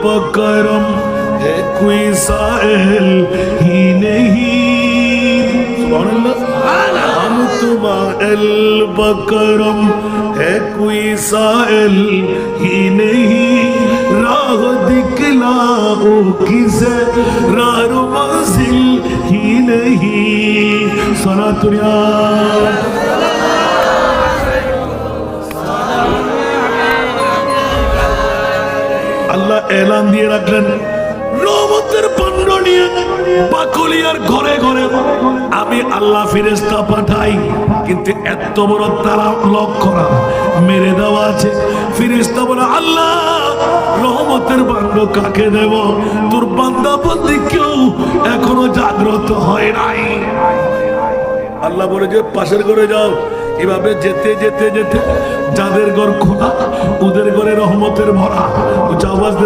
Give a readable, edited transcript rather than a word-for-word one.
Buckram है कोई साइल ही नहीं। हम तुम्हारे बकरम है कोई साइल ही नहीं। राह दिखलाओ किसे राह मंजिल ही नहीं। सुना दुनिया আল্লাহ এলান দিয়ে রাখলেন রহমতের পাণ্ড নিয়ে পাকুলিয়ার ঘরে ঘরে আমি আল্লাহ ফেরেশতা পাঠাই। কিন্তু এত বড় তালা লক করা মেরে দেওয়া আছে। ফেরেশতা বলে আল্লাহ রহমতের পাণ্ড কাকে দেব? তোর বান্দা বন্দি কেউ এখনো জাগ্রত হয় নাই। আল্লাহ বলে যে পাশের ঘরে যাও। এভাবে যেতে যেতে যেতে যাদের ঘর খোলা ওদের ঘরে রহমতের ভরা।